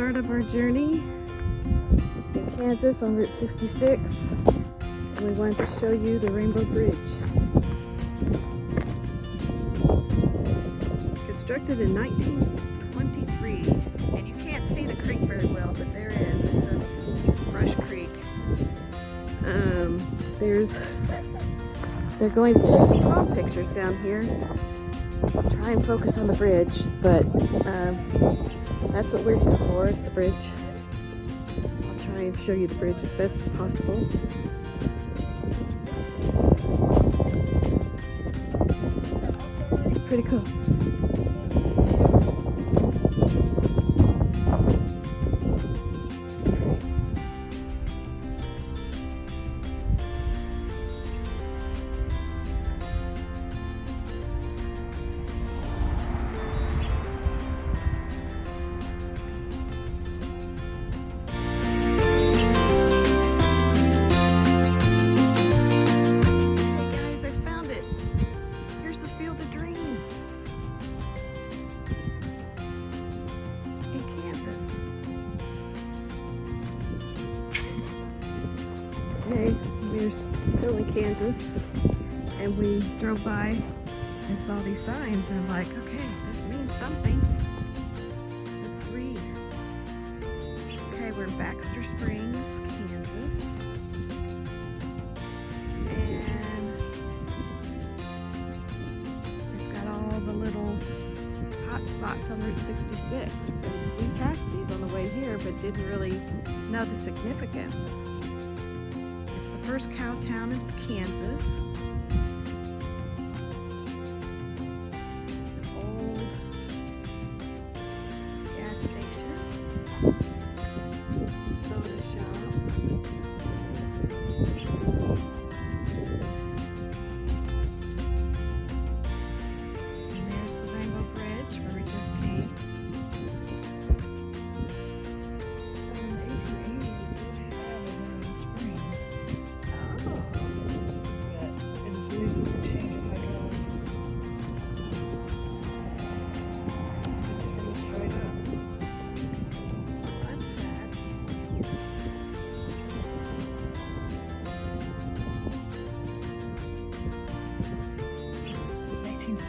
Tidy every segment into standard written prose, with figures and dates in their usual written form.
start of our journey in Kansas on Route 66, and we wanted to show you the Rainbow Bridge. Constructed in 1923, and you can't see the creek very well, but there is. There's a brush creek. They're going to take some prom pictures down here. Try and focus on the bridge, but that's what we're here for, is the bridge. I'll try and show you the bridge as best as possible. Pretty cool. Okay, we're still in Kansas, and we drove by and saw these signs, and I'm like, okay, this means something. Let's read. Okay, we're in Baxter Springs, Kansas, and it's got all the little hot spots on Route 66, and we passed these on the way here, but didn't really know the significance. It's the first cow town in Kansas. It's an old gas station, soda shop. And there's the Rainbow Bridge where we just came.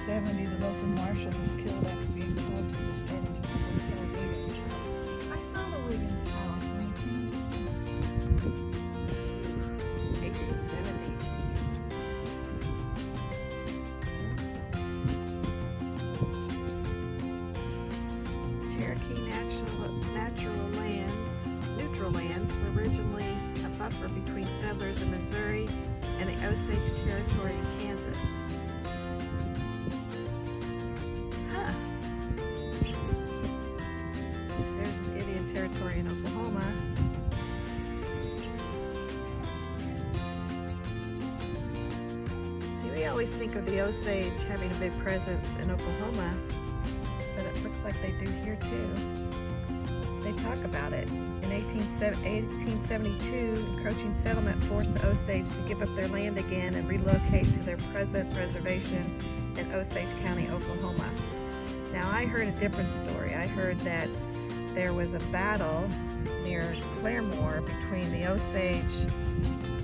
The local marshal was killed after being called to the disturbance of the Hotel Wiggins house. I saw the Wiggins house when I came. 1870. Cherokee neutral lands were originally a buffer between settlers in Missouri and the Osage Territory in Kansas. Territory in Oklahoma. See, we always think of the Osage having a big presence in Oklahoma, but it looks like they do here too. They talk about it. In 1872, encroaching settlement forced the Osage to give up their land again and relocate to their present reservation in Osage County, Oklahoma. Now, I heard a different story. I heard that there was a battle near Claremore between the Osage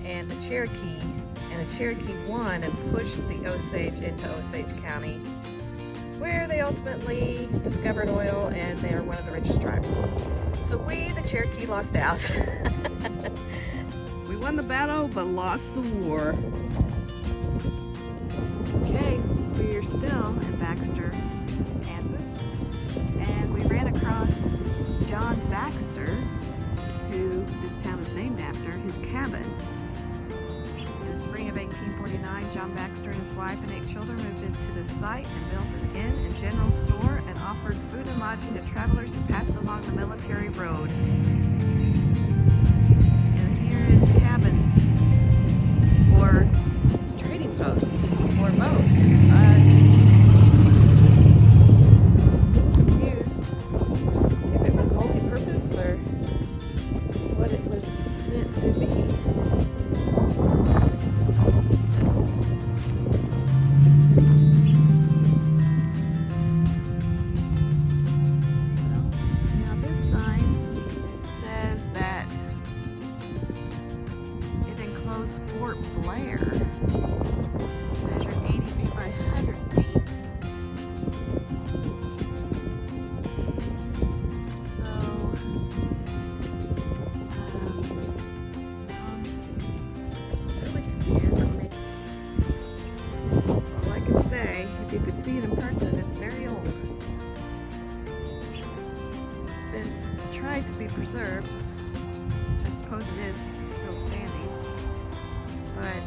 and the Cherokee, and the Cherokee won and pushed the Osage into Osage County, where they ultimately discovered oil, and they are one of the richest tribes. So we, the Cherokee, lost out. We won the battle, but lost the war. Okay, we are still in Baxter, Kansas, and we ran across John Baxter, who this town is named after, his cabin. In the spring of 1849, John Baxter and his wife and 8 children moved into the site and built an inn and general store and offered food and lodging to travelers who passed along the military road. And here is the cabin, or trading post, or both. Confused if it was multi-purpose or what it was meant to be. Well, now this sign say, if you could see it in person, it's very old. It's been tried to be preserved, which I suppose it is since it's still standing. But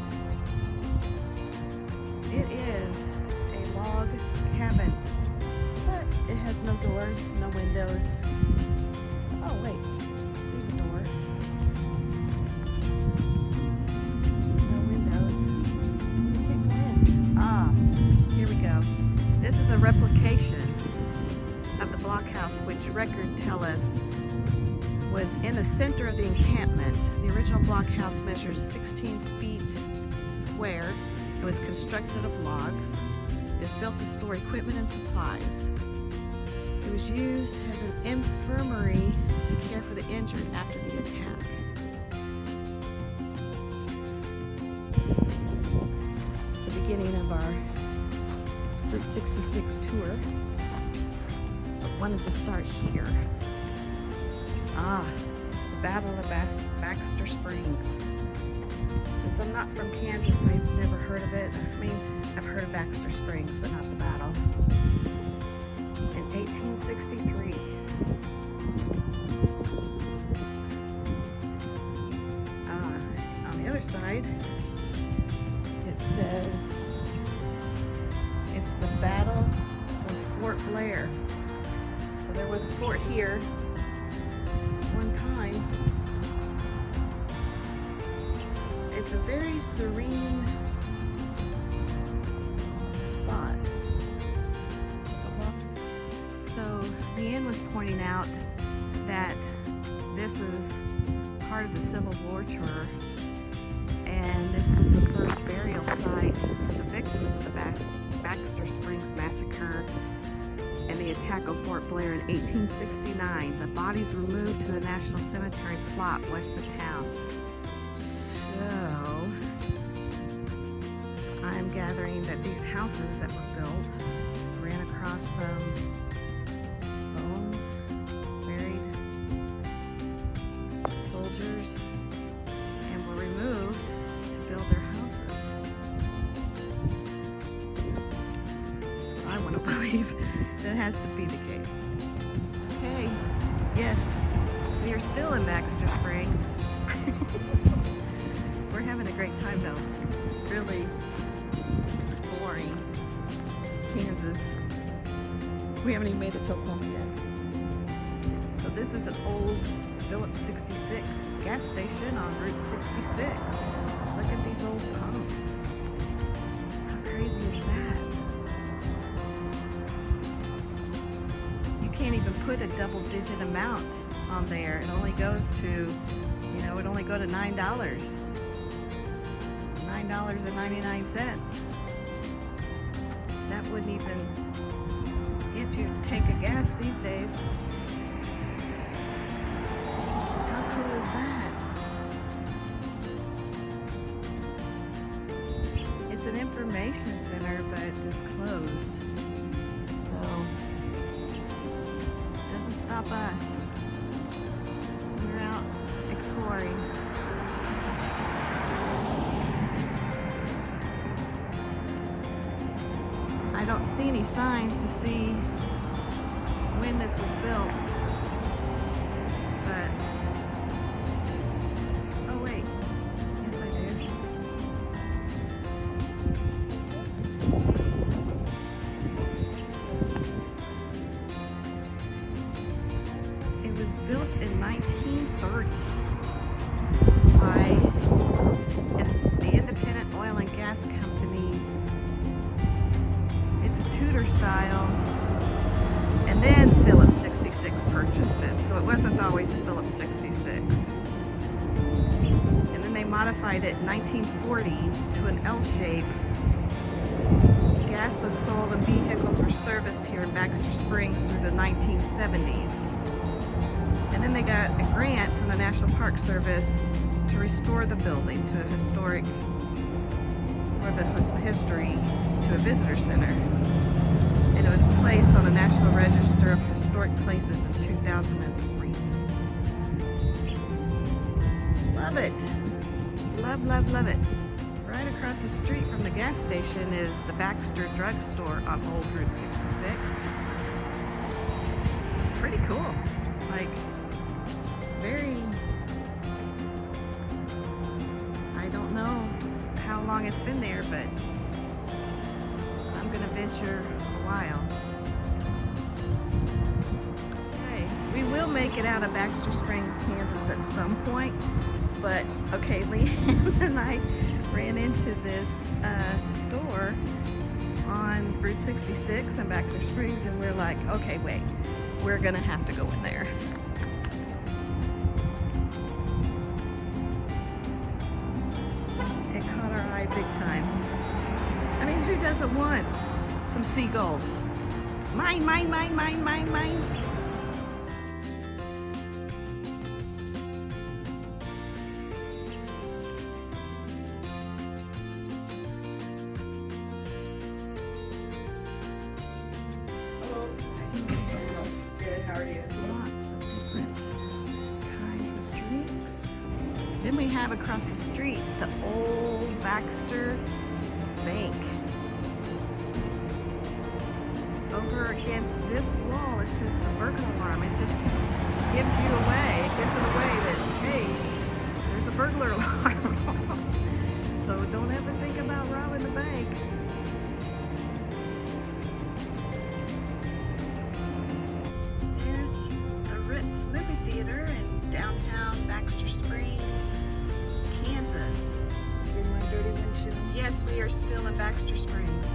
it is a log cabin. But it has no doors, no windows. Oh wait, there's a door. No windows. You can't go in. Ah, here we go. This is a replication of the blockhouse, which records tell us was in the center of the encampment. The original blockhouse measures 16 feet square. It was constructed of logs. It was built to store equipment and supplies. It was used as an infirmary to care for the injured after the attack. The beginning of our Route 66 tour. I wanted to start here. It's the Battle of Baxter Springs. Since I'm not from Kansas, I've never heard of it. I mean, I've heard of Baxter Springs, but not the battle. In 1863. On the other side, it says it's the Battle of Fort Blair. So there was a fort here one time. It's a very serene spot. So Leanne was pointing out that this is part of the Civil War tour, and this was the first burial site for the victims of the Baxter Springs massacre and the attack on Fort Blair in 1869. The bodies were moved to the National Cemetery plot west of town. So I'm gathering that these houses that were built ran across some bones, buried soldiers, and were removed to build their houses. That's what I want to believe. That has to be the case. Okay, yes, we are still in Baxter Springs. We're having a great time though, really exploring Kansas. We haven't even made it to Oklahoma yet. So this is an old Phillips 66 gas station on Route 66. Look at these old pumps. How crazy is that? Can't even put a double-digit amount on there. It only goes to, it only go to $9. $9.99. That wouldn't even get you to take a gas these days. How cool is that? It's an information center, but it's closed. So stop us. We're out exploring. I don't see any signs to see when this was built. But oh wait. Yes, I do. It was built in 1930 by the Independent Oil and Gas Company. It's a Tudor style, and then Phillips 66 purchased it, so it wasn't always a Phillips 66. And then they modified it in 1940s to an L shape. Gas was sold and vehicles were serviced here in Baxter Springs through the 1970s. And then they got a grant from the National Park Service to restore the building to a historic, for the history, to a visitor center. And it was placed on the National Register of Historic Places in 2003. Love it. Love, love, love it. Right across the street from the gas station is the Baxter drugstore on Old Route 66. It's pretty cool. Like, very, I don't know how long it's been there, but I'm gonna venture a while. Okay, we will make it out of Baxter Springs, Kansas at some point, but okay, Leanne and I ran into this store on Route 66 in Baxter Springs, and we're like, okay, wait, we're gonna have to go in there. It caught our eye big time. I mean, who doesn't want some seagulls? Mine, mine, mine, mine, mine, mine. Good, how are you? Lots of different kinds of drinks. Then we have across the street the old Baxter Bank. Over against this wall, it says the burglar alarm. It just gives it away that, hey, there's a burglar alarm. So don't ever think about robbing the bank. There's the Ritz movie theater in downtown Baxter Springs, Kansas. Did my dirty windshield? Yes, we are still in Baxter Springs.